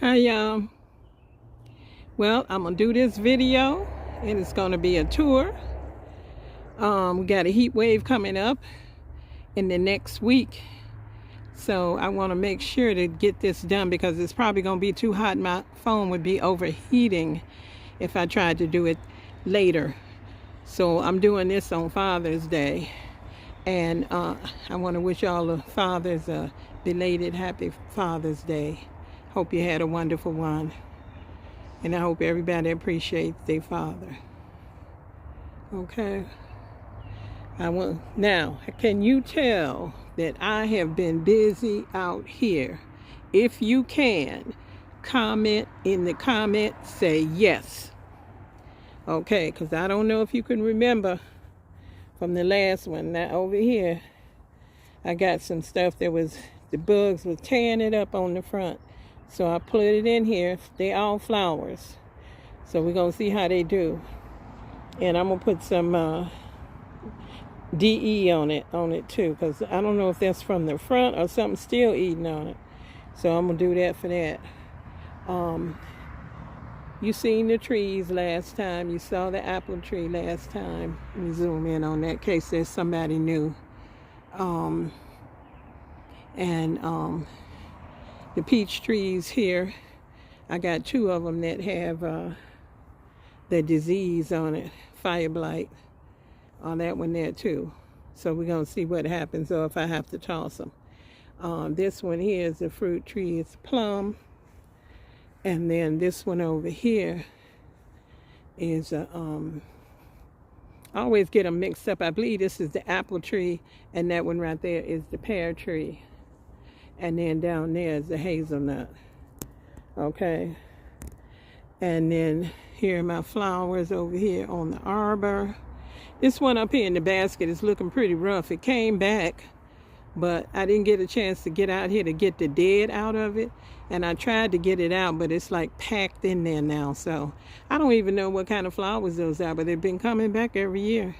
Hi y'all. Well, I'm gonna do this video and it's gonna be a tour. We got a heat wave coming up in the next week, so I want to make sure to get this done because it's probably gonna be too hot. My phone would be overheating if I tried to do it later. So I'm doing this on Father's Day, and I want to wish all the fathers a belated happy Father's Day. Hope you had a wonderful one. And I hope everybody appreciates their father. Okay. Now, can you tell that I have been busy out here? If you can, comment in the comments, say yes. Okay, because I don't know if you can remember from the last one. Now over here, I got some stuff that was, the bugs were tearing it up on the front. So I put it in here. They all flowers. So we're going to see how they do. And I'm going to put some DE on it too. Because I don't know if that's from the front or something still eating on it. So I'm going to do that for that. You seen the trees last time. You saw the apple tree last time. Let me zoom in on that in case there's somebody new. The peach trees here, I got 2 of them that have the disease on it, fire blight, on that one there too. So we're gonna see what happens or if I have to toss them. This one here is a fruit tree, it's plum. And then this one over here is I always get them mixed up. I believe this is the apple tree and that one right there is the pear tree. And then down there is the hazelnut. Okay. And then here are my flowers over here on the arbor. This one up here in the basket is looking pretty rough. It came back, but I didn't get a chance to get out here to get the dead out of it. And I tried to get it out, but it's like packed in there now. So I don't even know what kind of flowers those are, but they've been coming back every year.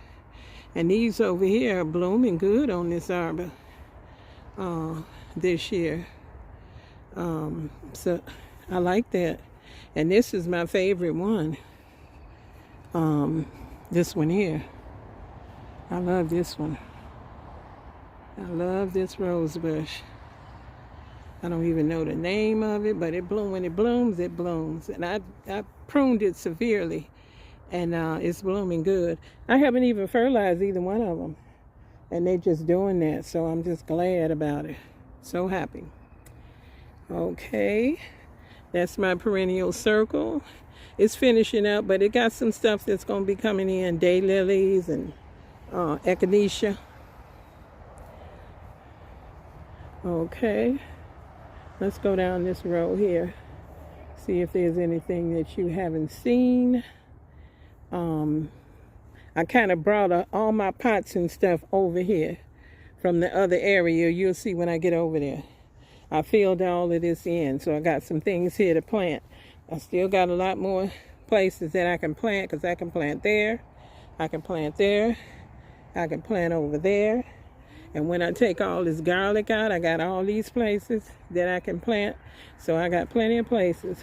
And these over here are blooming good on this arbor. This year. So I like that. And this is my favorite one. This one here. I love this one. I love this rose bush. I don't even know the name of it, but when it blooms, it blooms. And I pruned it severely, and it's blooming good. I haven't even fertilized either one of them. And they're just doing that, so I'm just glad about it. So happy. Okay, that's my perennial circle. It's finishing up, but it got some stuff that's going to be coming in. Daylilies and echinacea. Okay, let's go down this row here. See if there's anything that you haven't seen. I kind of brought all my pots and stuff over here from the other area. You'll see when I get over there. I filled all of this in, so I got some things here to plant. I still got a lot more places that I can plant because I can plant there. I can plant there. I can plant over there. And when I take all this garlic out, I got all these places that I can plant. So I got plenty of places.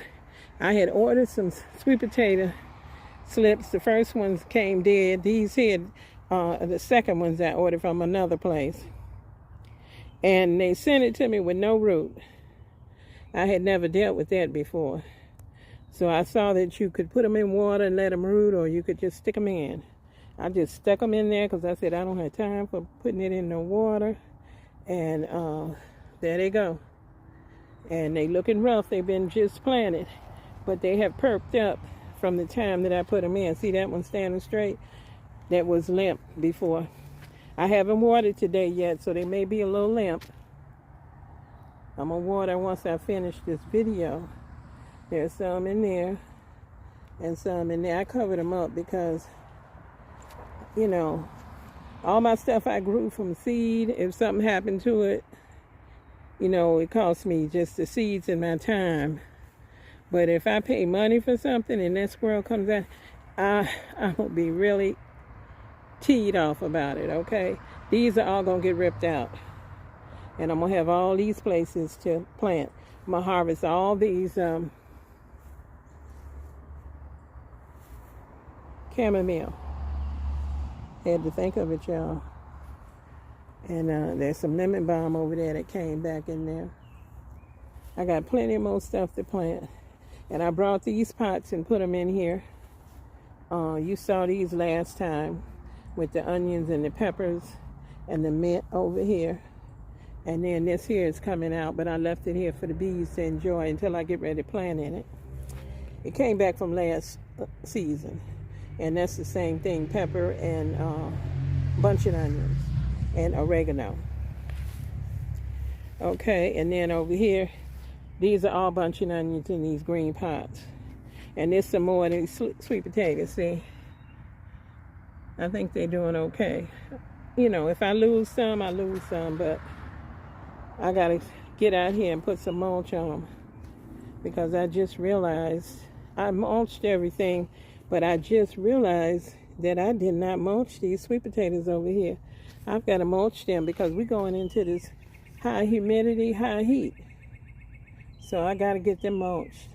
I had ordered some sweet potato slips. The first ones came dead. These here, the second ones I ordered from another place. And they sent it to me with no root. I had never dealt with that before. So I saw that you could put them in water and let them root, or you could just stick them in. I just stuck them in there because I said I don't have time for putting it in no water. And there they go. And they looking rough. They've been just planted. But they have perked up from the time that I put them in. See that one standing straight? That was limp before. I haven't watered today yet, so they may be a little limp. I'm gonna water once I finish this video. There's some in there and some in there. I covered them up because, you know, all my stuff I grew from seed. If something happened to it, you know, it cost me just the seeds and my time. But if I pay money for something and that squirrel comes out, I'm gonna be really teed off about it, okay? These are all gonna get ripped out. And I'm gonna have all these places to plant. I'm gonna harvest all these chamomile. Had to think of it, y'all. And there's some lemon balm over there that came back in there. I got plenty more stuff to plant. And I brought these pots and put them in here. You saw these last time with the onions and the peppers and the mint over here. And then this here is coming out, but I left it here for the bees to enjoy until I get ready to plant in it. It came back from last season. And that's the same thing, pepper and bunching onions and oregano. Okay, and then over here, these are all bunching onions in these green pots. And there's some more of these sweet potatoes, see? I think they're doing okay. You know, if I lose some, I lose some, but I gotta get out here and put some mulch on them. Because I just realized, I mulched everything, but I just realized that I did not mulch these sweet potatoes over here. I've got to mulch them because we're going into this high humidity, high heat. So I got to get them mulched.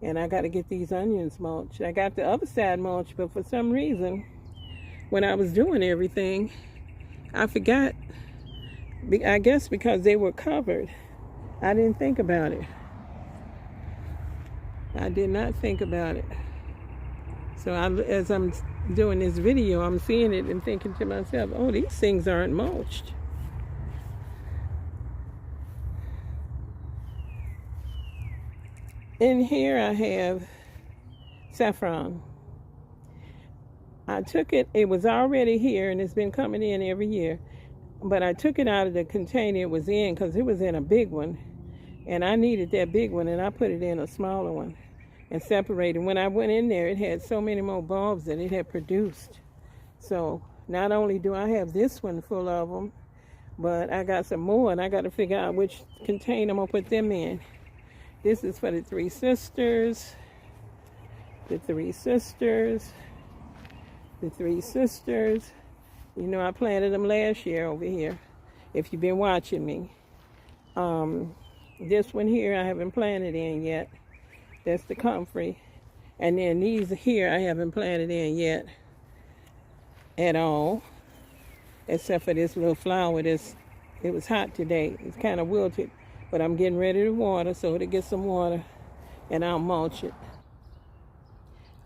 And I got to get these onions mulched. I got the other side mulched, but for some reason, when I was doing everything, I forgot. I guess because they were covered. I didn't think about it. I did not think about it. So as I'm doing this video, I'm seeing it and thinking to myself, oh, these things aren't mulched. In here I have saffron. I took it, it was already here and it's been coming in every year. But I took it out of the container it was in because it was in a big one. And I needed that big one and I put it in a smaller one. And separated. When I went in there, it had so many more bulbs that it had produced. So not only do I have this one full of them, but I got some more, and I got to figure out which container I'm gonna put them in. This is for the three sisters. The three sisters. The three sisters. You know, I planted them last year over here. If you've been watching me, this one here I haven't planted in yet. That's the comfrey. And then these here I haven't planted in yet at all. Except for this little flower. It was hot today. It's kind of wilted. But I'm getting ready to water so to get some water. And I'll mulch it.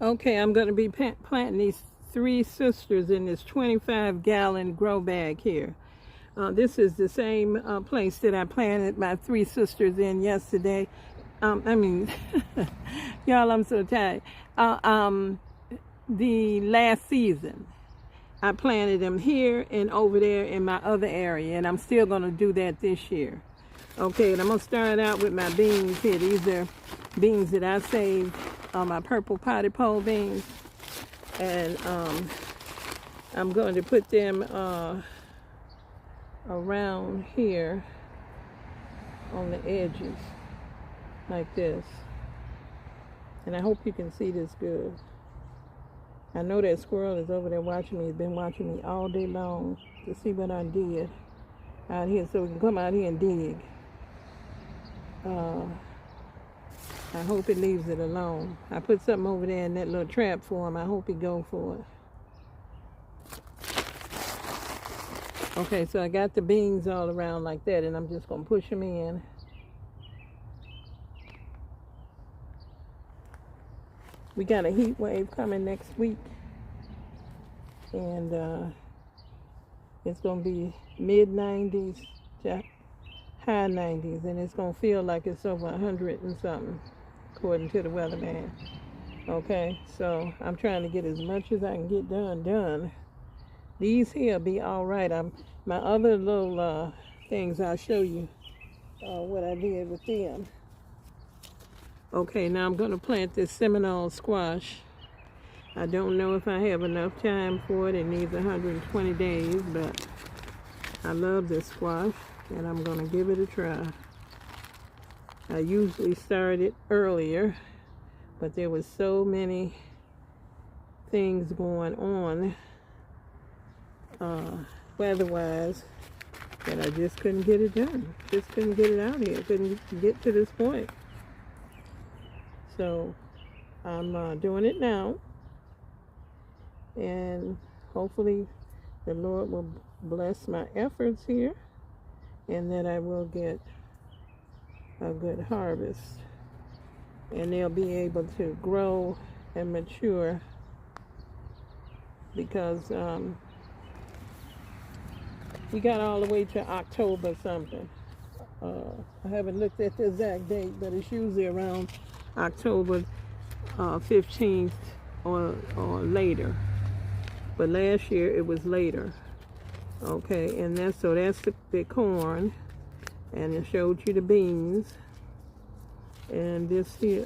Okay, I'm going to be planting these three sisters in this 25-gallon grow bag here. This is the same place that I planted my three sisters in yesterday. Y'all, I'm so tired. The last season, I planted them here and over there in my other area, and I'm still going to do that this year. Okay, and I'm going to start out with my beans here. These are beans that I saved, my purple potted pole beans. And I'm going to put them around here on the edges. Like this. And I hope you can see this good. I know that squirrel is over there watching me. He's been watching me all day long to see what I did out here so we can come out here and dig. I hope it leaves it alone. I put something over there in that little trap for him. I hope he go for it. Okay, so I got the beans all around like that, and I'm just going to push them in. We got a heat wave coming next week, and it's going to be mid-90s to high 90s, and it's going to feel like it's over 100 and something, according to the weatherman. Okay, so I'm trying to get as much as I can get done. These here be all right. My other little things, I'll show you what I did with them. Okay, now I'm going to plant this Seminole squash. I don't know if I have enough time for it. It needs 120 days, but I love this squash, and I'm going to give it a try. I usually start it earlier, but there was so many things going on weather-wise And I just couldn't get it done. Just couldn't get it out here. Couldn't get to this point. So I'm doing it now. And hopefully the Lord will bless my efforts here, and that I will get a good harvest. And they'll be able to grow and mature, because we got all the way to October something. I haven't looked at the exact date, but it's usually around October 15th or later. But last year it was later. Okay, and that's the corn, and it showed you the beans. And this here,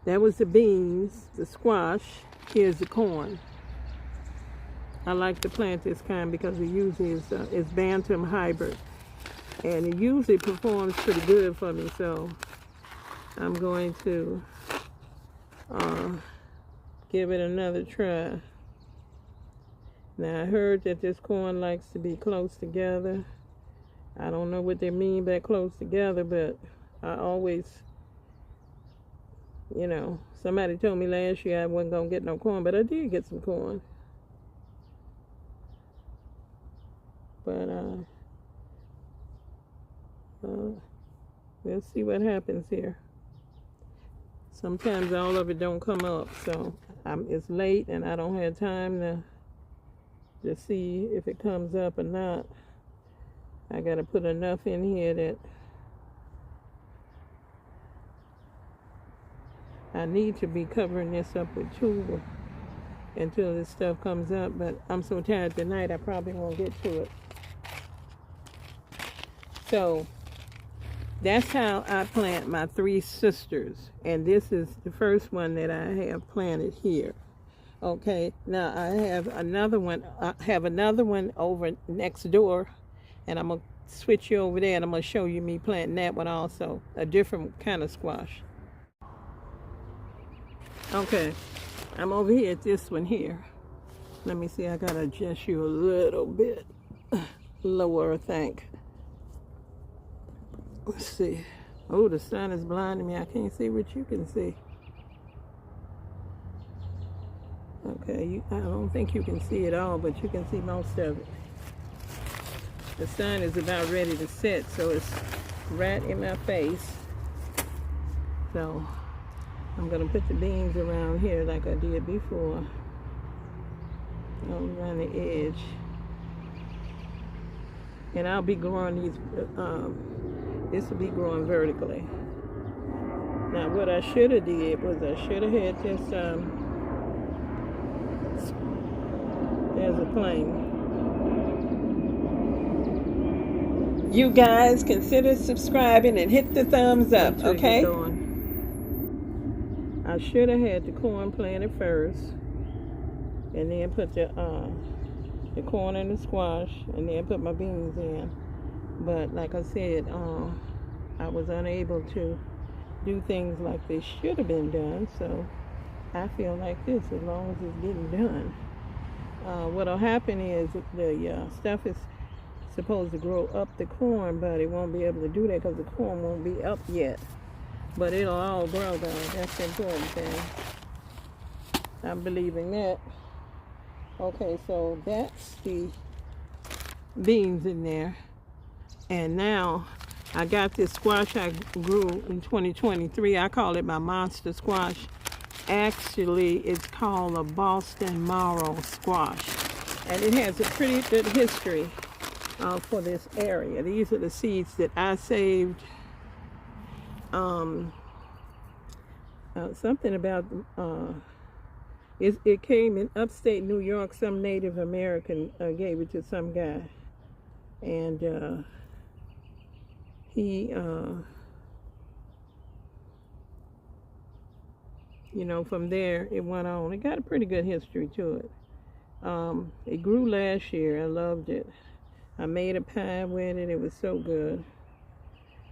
that was the beans, the squash. Here's the corn. I like to plant this kind because it usually is Bantam hybrid, and it usually performs pretty good for me. So I'm going to give it another try. Now I heard that this corn likes to be close together. I don't know what they mean by close together, but I always, somebody told me last year I wasn't going to get no corn, but I did get some corn. But we'll see what happens here. Sometimes all of it don't come up, so it's late and I don't have time to see if it comes up or not. I gotta put enough in here that I need to be covering this up with tuber until this stuff comes up, but I'm so tired tonight I probably won't get to it. So that's how I plant my three sisters, and this is the first one that I have planted here. Okay, now I have another one. I have another one over next door, and I'm gonna switch you over there, and I'm gonna show you me planting that one also, a different kind of squash. Okay, I'm over here at this one here. Let me see, I gotta adjust you a little bit lower, I think. Let's see. Oh, the sun is blinding me. I can't see what you can see. Okay, I don't think you can see it all, but you can see most of it. The sun is about ready to set, so it's right in my face. So I'm gonna put the beans around here like I did before, around the edge. And I'll be growing these, this will be growing vertically. Now what I should have did was I should have had this, there's a plane. You guys consider subscribing and hit the thumbs up, okay? I should have had the corn planted first, and then put the corn and the squash, and then put my beans in. But like I said, I was unable to do things like they should have been done, so I feel like this, as long as it's getting done. What'll happen is the stuff is supposed to grow up the corn, but it won't be able to do that because the corn won't be up yet. But it'll all grow though. That's the important thing. I'm believing that. Okay, so that's the beans in there. And now I got this squash I grew in 2023. I call it my monster squash. Actually, it's called a Boston Marrow squash. And it has a pretty good history for this area. These are the seeds that I saved. Something about it came in upstate New York. Some Native American gave it to some guy, and he from there it went on. It got a pretty good history to it. It grew last year. I loved it. I made a pie with it. It was so good.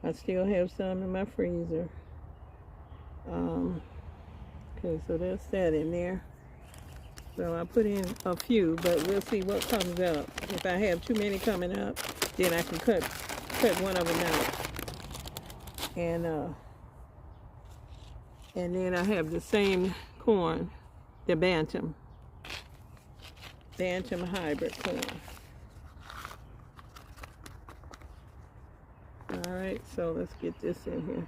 I still have some in my freezer. Okay, so that's that in there. So I put in a few, but we'll see what comes up. If I have too many coming up, then I can cut one of them out. And then I have the same corn, the Bantam hybrid corn. All right, so let's get this in here.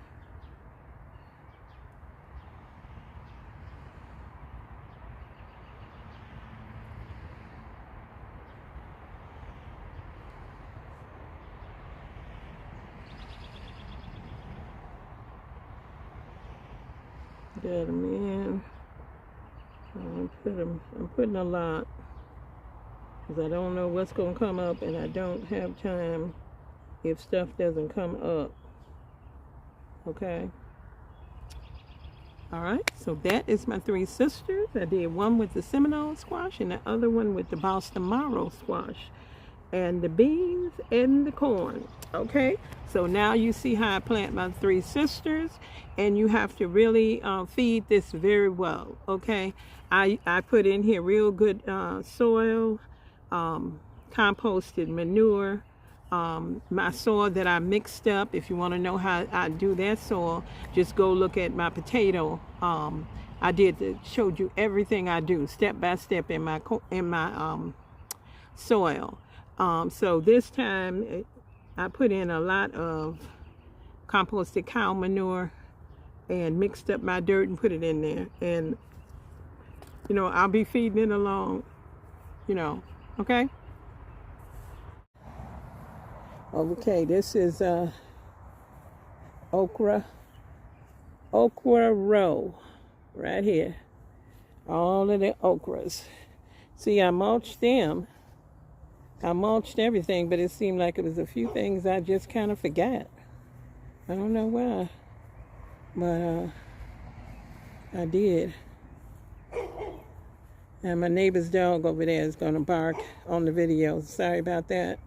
Get them in. I'm putting a lot because I don't know what's going to come up, and I don't have time if stuff doesn't come up. Okay. All right, so that is my three sisters. I did one with the Seminole squash and the other one with the Boston Marrow squash, and the beans and the corn. Okay, so now you see how I plant my three sisters, and you have to really feed this very well. Okay, I put in here real good soil, composted manure, my soil that I mixed up. If you want to know how I do that soil, just go look at my potato. I showed you everything I do step by step in my soil. So this time I put in a lot of composted cow manure and mixed up my dirt and put it in there. And, you know, I'll be feeding it along, you know, okay? Okay, this is okra row right here. All of the okras. See, I mulched them. I mulched everything, but it seemed like it was a few things I just kind of forgot. I don't know why, but I did. And my neighbor's dog over there is going to bark on the video. Sorry about that.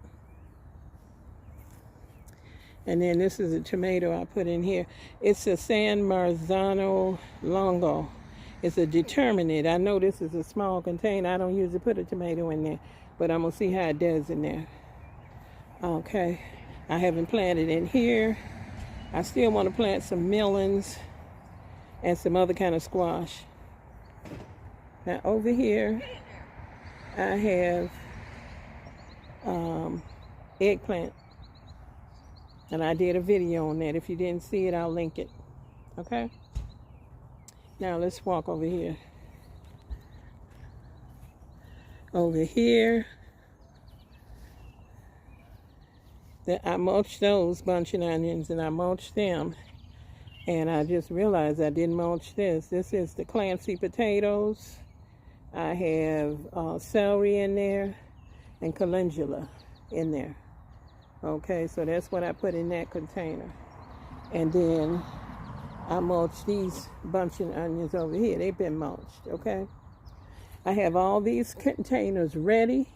And then this is a tomato I put in here. It's a San Marzano Longo. It's a determinate. I know this is a small container. I don't usually put a tomato in there, but I'm going to see how it does in there. Okay. I haven't planted in here. I still want to plant some melons and some other kind of squash. Now over here, I have eggplant. And I did a video on that. If you didn't see it, I'll link it. Okay? Now let's walk over here. Over here, I mulched those bunching onions, and I mulched them. And I just realized I didn't mulch this. This is the Clancy potatoes. I have celery in there and calendula in there. Okay, so that's what I put in that container. And then I mulched these bunching onions over here. They've been mulched, okay? I have all these containers ready.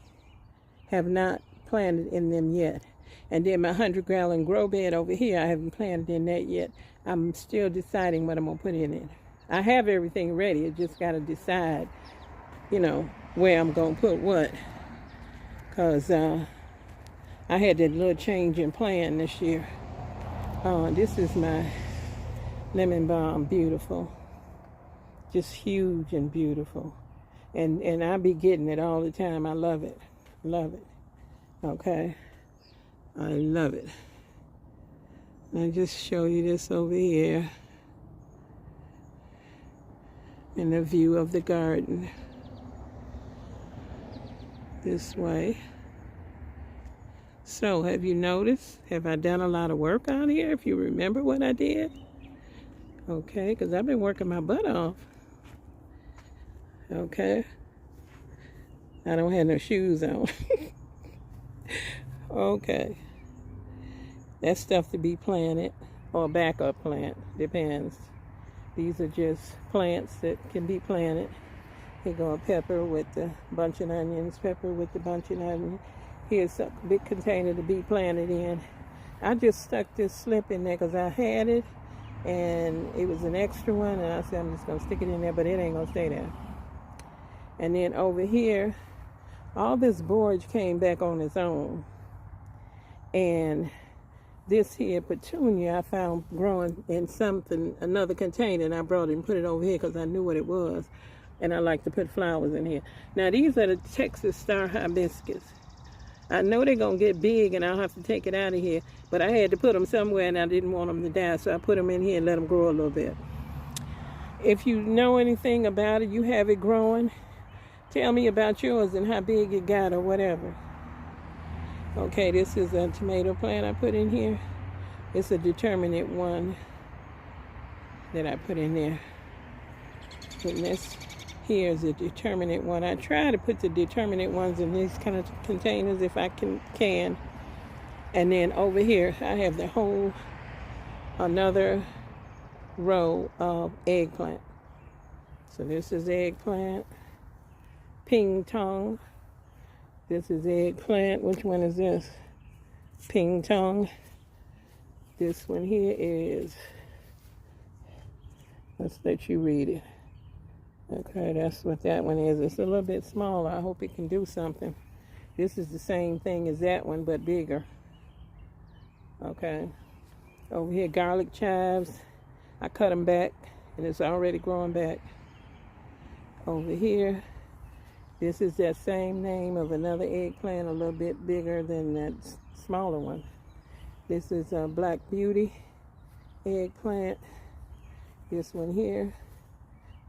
Have not planted in them yet. And then my 100-gallon grow bed over here, I haven't planted in that yet. I'm still deciding what I'm going to put in it. I have everything ready. I just got to decide, you know, where I'm going to put what. Because I had that little change in plan this year. This is my lemon balm, beautiful. Just huge and beautiful. And I be getting it all the time. I love it. Love it. Okay. I love it. I'll just show you this over here. And the view of the garden. This way. So, have you noticed? Have I done a lot of work out here? If you remember what I did? Okay, because I've been working my butt off. Okay. I don't have no shoes on. Okay. That's stuff to be planted or backup plant. Depends. These are just plants that can be planted. Here go a pepper with the bunching onions. Pepper with the bunching onions. Here's a big container to be planted in. I just stuck this slip in there because I had it and it was an extra one, and I said I'm just going to stick it in there, but it ain't going to stay there. And then over here, all this borage came back on its own. And this here petunia I found growing in another container, and I brought it and put it over here because I knew what it was. And I like to put flowers in here. Now these are the Texas star hibiscus. I know they're going to get big and I'll have to take it out of here, but I had to put them somewhere and I didn't want them to die, so I put them in here and let them grow a little bit. If you know anything about it, you have it growing, tell me about yours and how big it got or whatever. Okay, this is a tomato plant I put in here. It's a determinate one that I put in there. And this here is a determinate one. I try to put the determinate ones in these kind of containers if I can. And then over here, I have the whole, another row of eggplant. So this is eggplant, ping tong. This is eggplant. Which one is this? Ping tong. This one here is, let's let you read it. Okay, that's what that one is. It's a little bit smaller. I hope it can do something. This is the same thing as that one, but bigger. Okay. Over here, garlic chives. I cut them back, and it's already growing back. Over here, this is that same name of another eggplant, a little bit bigger than that smaller one. This is a Black Beauty eggplant. This one here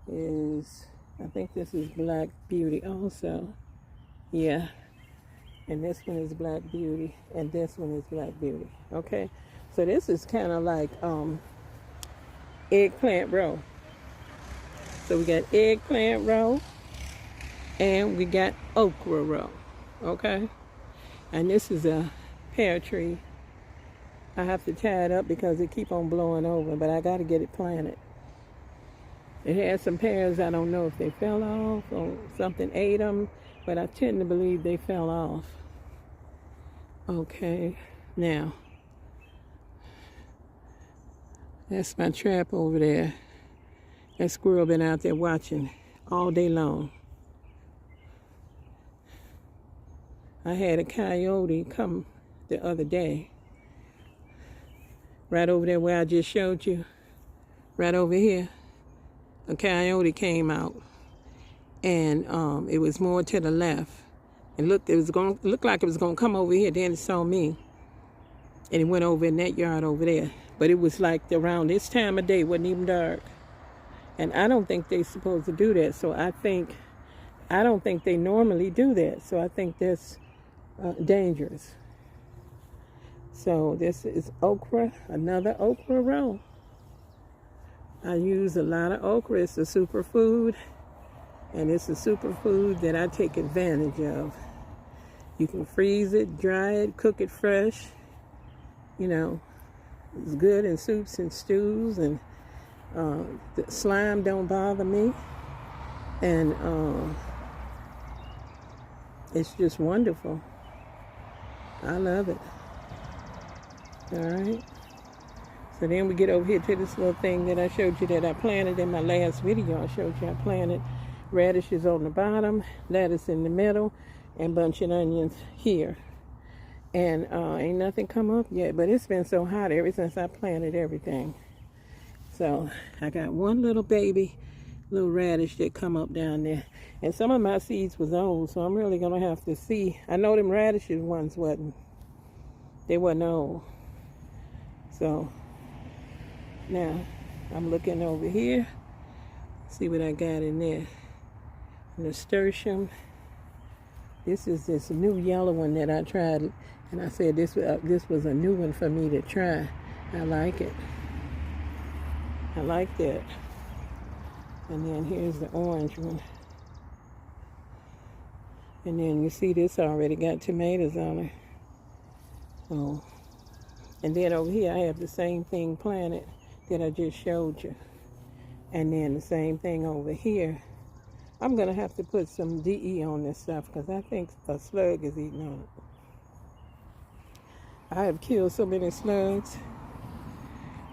is, I think this is Black Beauty also. Yeah. And this one is Black Beauty, and this one is Black Beauty. Okay. So this is kind of like eggplant row. So we got eggplant row, and we got okra row. Okay. And this is a pear tree. I have to tie it up because it keep on blowing over, but I got to get it planted. It had some pears, I don't know if they fell off or something ate them, but I tend to believe they fell off. Okay, now, that's my trap over there. That squirrel been out there watching all day long. I had a coyote come the other day, right over there where I just showed you, right over here. A coyote came out, and it was more to the left. It looked like it was gonna come over here. Then it saw me, and it went over in that yard over there. But it was like around this time of day, wasn't even dark. And I don't think they're supposed to do that. So I don't think they normally do that. So I think that's dangerous. So this is okra, another okra row. I use a lot of okra. It's a superfood, and it's a superfood that I take advantage of. You can freeze it, dry it, cook it fresh. You know, it's good in soups and stews, and the slime don't bother me, and it's just wonderful. I love it. All right. So then we get over here to this little thing that I showed you that I planted in my last video. I showed you I planted radishes on the bottom, lettuce in the middle, and bunch of onions here. And ain't nothing come up yet, but it's been so hot ever since I planted everything. So I got one little baby, little radish that come up down there. And some of my seeds was old, so I'm really gonna have to see. I know them radishes ones wasn't old. So now I'm looking over here, see what I got in there. Nasturtium. This is this new yellow one that I tried, and I said this was a new one for me to try. I like it. I like that. And then here's the orange one. And then you see this already got tomatoes on it. Oh. And then over here I have the same thing planted that I just showed you. And then the same thing over here. I'm going to have to put some DE on this stuff because I think a slug is eating on it. I have killed so many slugs.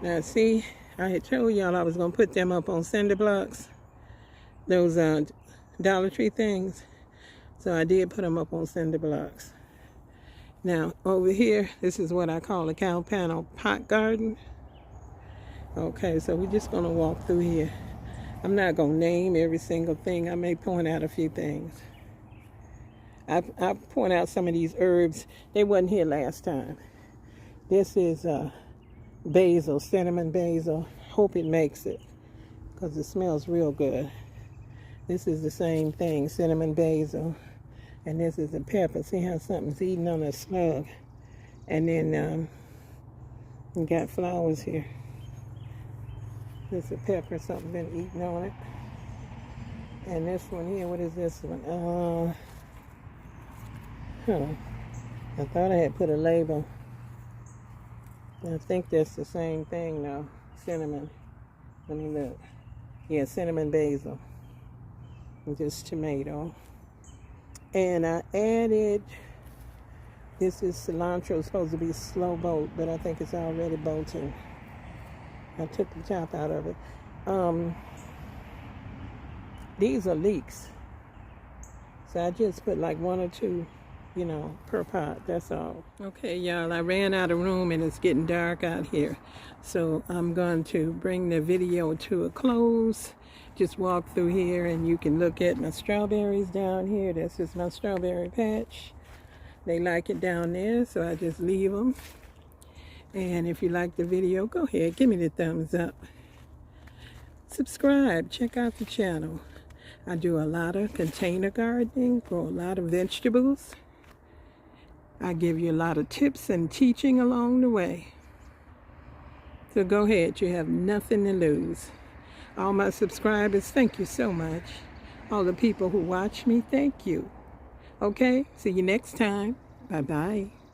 Now see, I had told y'all I was going to put them up on cinder blocks. Those Dollar Tree things. So I did put them up on cinder blocks. Now over here, this is what I call a cow panel pot garden. Okay, so we're just gonna walk through here. I'm not gonna name every single thing. I may point out a few things. I point out some of these herbs. They wasn't here last time. This is basil, cinnamon basil. Hope it makes it, because it smells real good. This is the same thing, cinnamon basil. And this is a pepper. See how something's eating on a slug. And then we got flowers here. This is a pepper, something been eating on it. And this one here, what is this one? I thought I had put a label. I think that's the same thing now. Cinnamon. Let me look. Yeah, cinnamon basil. And just tomato. And I added, this is cilantro, supposed to be slow boat, but I think it's already bolting. I took the top out of it. These are leeks. So I just put like 1 or 2, you know, per pot, that's all. Okay, y'all, I ran out of room and it's getting dark out here. So I'm going to bring the video to a close. Just walk through here and you can look at my strawberries down here. This is my strawberry patch. They like it down there, so I just leave them. And if you like the video, go ahead, give me the thumbs up. Subscribe, check out the channel. I do a lot of container gardening, grow a lot of vegetables. I give you a lot of tips and teaching along the way. So go ahead, you have nothing to lose. All my subscribers, thank you so much. All the people who watch me, thank you. Okay, see you next time. Bye-bye.